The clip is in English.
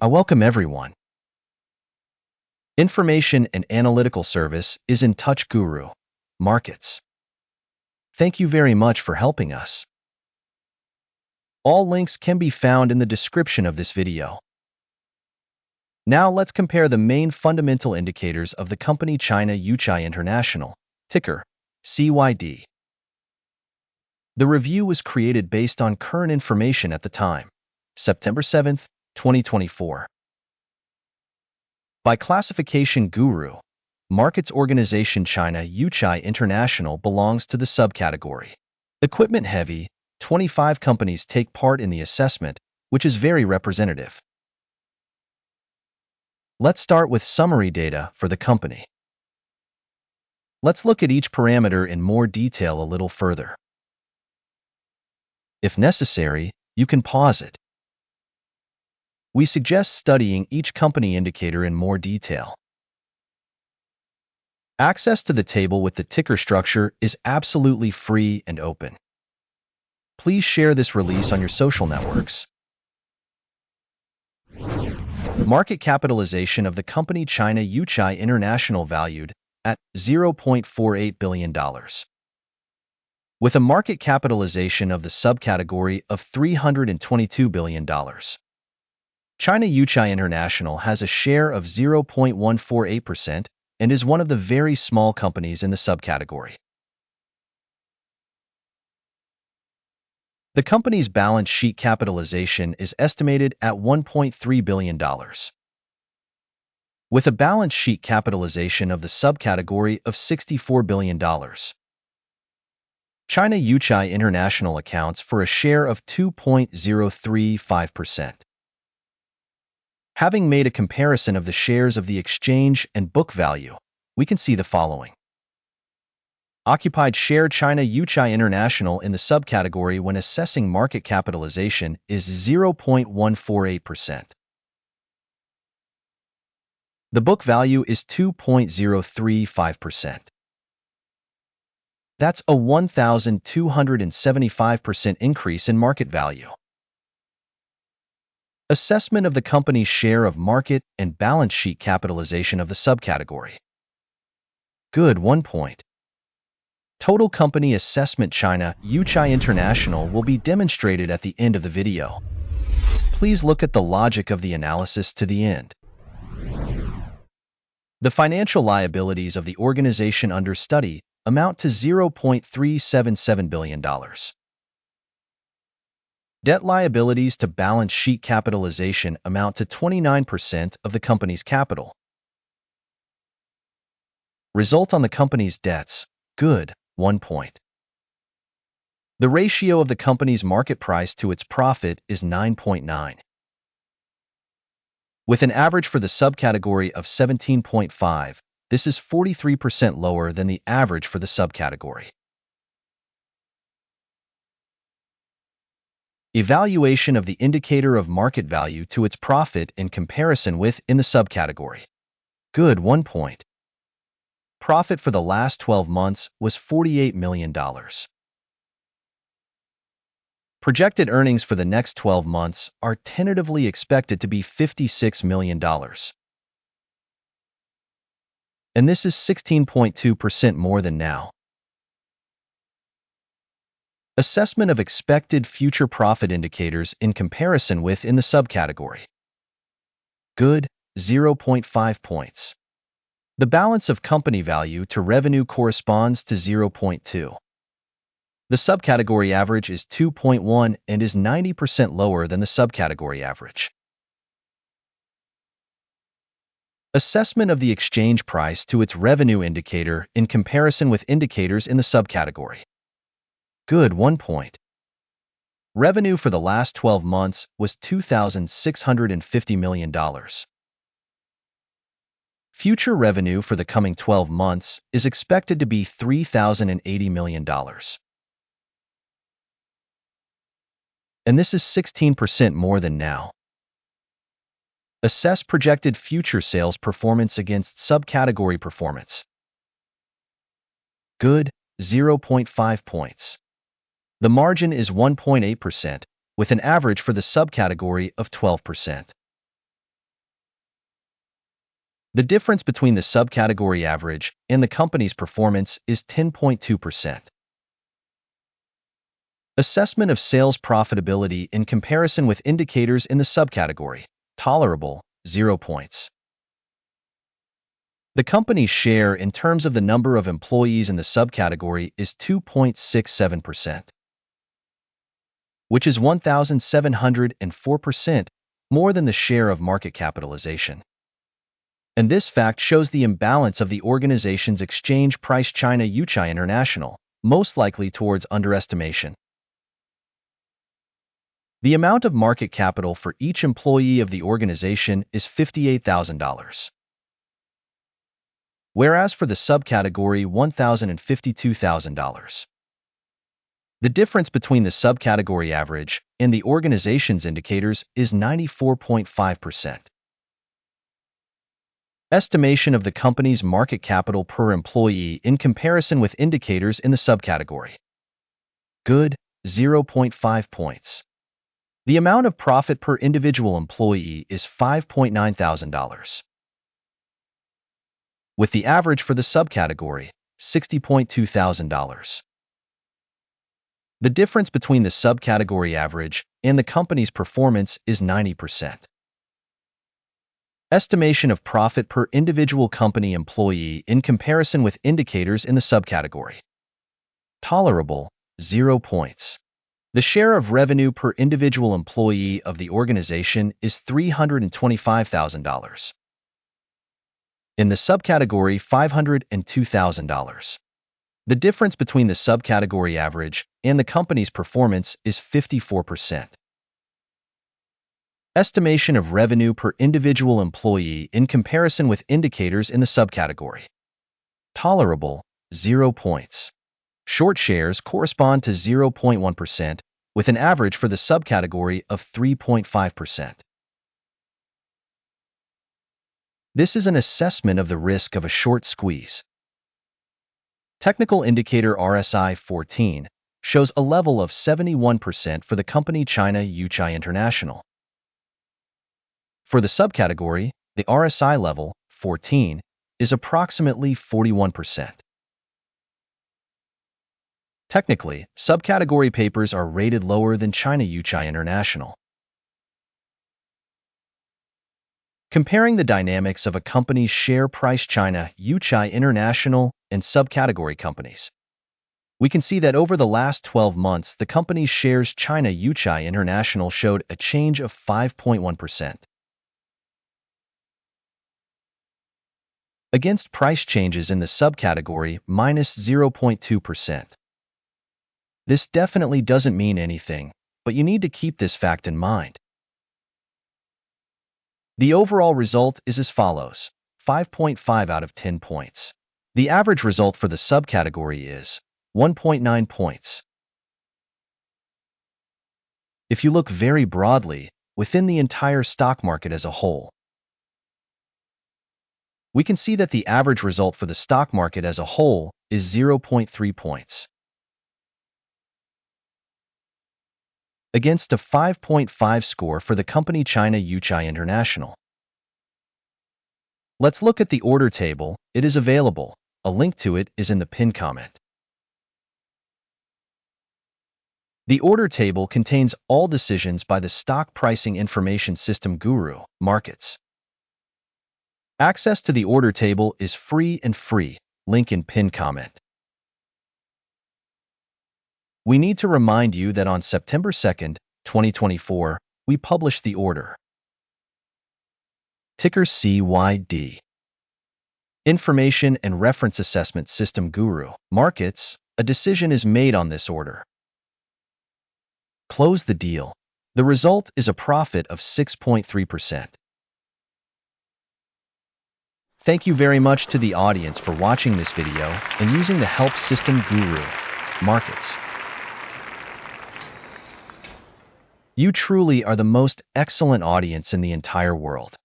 I welcome everyone. Information and analytical service is in touch GURU.Markets. Thank you very much for helping us. All links can be found in the description of this video. Now let's compare the main fundamental indicators of the company China Yuchai International, ticker CYD. The review was created based on current information at the time, September 7, 2024. By classification GURU.Markets organization China Yuchai International belongs to the subcategory Equipment Heavy. 25 companies take part in the assessment, which is very representative. Let's start with summary data for the company. Let's look at each parameter in more detail a little further. If necessary, you can pause it. We suggest studying each company indicator in more detail. Access to the table with the ticker structure is absolutely free and open. Please share this release on your social networks. Market capitalization of the company China Yuchai International valued at $0.48 billion. With a market capitalization of the subcategory of $322 billion. China Yuchai International has a share of 0.148% and is one of the very small companies in the subcategory. The company's balance sheet capitalization is estimated at $1.3 billion. With a balance sheet capitalization of the subcategory of $64 billion. China Yuchai International accounts for a share of 2.035%. Having made a comparison of the shares of the exchange and book value, we can see the following. Occupied share China Yuchai International in the subcategory when assessing market capitalization is 0.148%. The book value is 2.035%. That's a 1,275% increase in market value. Assessment of the company's share of market and balance sheet capitalization of the subcategory. Good 1 point. Total company assessment China Yuchai International will be demonstrated at the end of the video. Please look at the logic of the analysis to the end. The financial liabilities of the organization under study amount to $0.377 billion. Debt liabilities to balance sheet capitalization amount to 29% of the company's capital. Result on the company's debts, good, 1 point. The ratio of the company's market price to its profit is 9.9. With an average for the subcategory of 17.5, this is 43% lower than the average for the subcategory. Evaluation of the indicator of market value to its profit in comparison with in the subcategory. Good 1 point. Profit for the last 12 months was $48 million. Projected earnings for the next 12 months are tentatively expected to be $56 million. And this is 16.2% more than now. Assessment of expected future profit indicators in comparison with in the subcategory. Good, 0.5 points. The balance of company value to revenue corresponds to 0.2. The subcategory average is 2.1 and is 90% lower than the subcategory average. Assessment of the exchange price to its revenue indicator in comparison with indicators in the subcategory. Good 1 point. Revenue for the last 12 months was $2,650 million. Future revenue for the coming 12 months is expected to be $3,080 million. And this is 16% more than now. Assess projected future sales performance against subcategory performance. Good, 0.5 points. The margin is 1.8%, with an average for the subcategory of 12%. The difference between the subcategory average and the company's performance is 10.2%. Assessment of sales profitability in comparison with indicators in the subcategory. Tolerable, 0 points. The company's share in terms of the number of employees in the subcategory is 2.67%, which is 1,704% more than the share of market capitalization. And this fact shows the imbalance of the organization's exchange price China Yuchai International, most likely towards underestimation. The amount of market capital for each employee of the organization is $58,000, whereas for the subcategory $1,052,000. The difference between the subcategory average and the organization's indicators is 94.5%. Estimation of the company's market capital per employee in comparison with indicators in the subcategory. Good, 0.5 points. The amount of profit per individual employee is $5,900, with the average for the subcategory, $60,200. The difference between the subcategory average and the company's performance is 90%. Estimation of profit per individual company employee in comparison with indicators in the subcategory. Tolerable, 0 points. The share of revenue per individual employee of the organization is $325,000. In the subcategory, $502,000. The difference between the subcategory average and the company's performance is 54%. Estimation of revenue per individual employee in comparison with indicators in the subcategory. Tolerable, 0 points. Short shares correspond to 0.1%, with an average for the subcategory of 3.5%. This is an assessment of the risk of a short squeeze. Technical indicator RSI 14 shows a level of 71% for the company China Yuchai International. For the subcategory, the RSI level, 14, is approximately 41%. Technically, subcategory papers are rated lower than China Yuchai International. Comparing the dynamics of a company's share price China Yuchai International and subcategory companies, we can see that over the last 12 months, the company's shares China Yuchai International showed a change of 5.1%. Against price changes in the subcategory minus 0.2%. This definitely doesn't mean anything, but you need to keep this fact in mind. The overall result is as follows, 5.5 out of 10 points. The average result for the subcategory is 1.9 points. If you look very broadly, within the entire stock market as a whole, we can see that the average result for the stock market as a whole is 0.3 points. Against a 5.5 score for the company China Yuchai International. Let's look at the order table. It is available. A link to it is in the pinned comment. The order table contains all decisions by the stock pricing information system GURU.Markets. Access to the order table is free. Link in pinned comment. We need to remind you that on September 2nd, 2024, we published the order. Ticker CYD. Information and Reference Assessment System GURU.Markets. A decision is made on this order. Close the deal. The result is a profit of 6.3%. Thank you very much to the audience for watching this video and using the help system GURU.Markets. You truly are the most excellent audience in the entire world.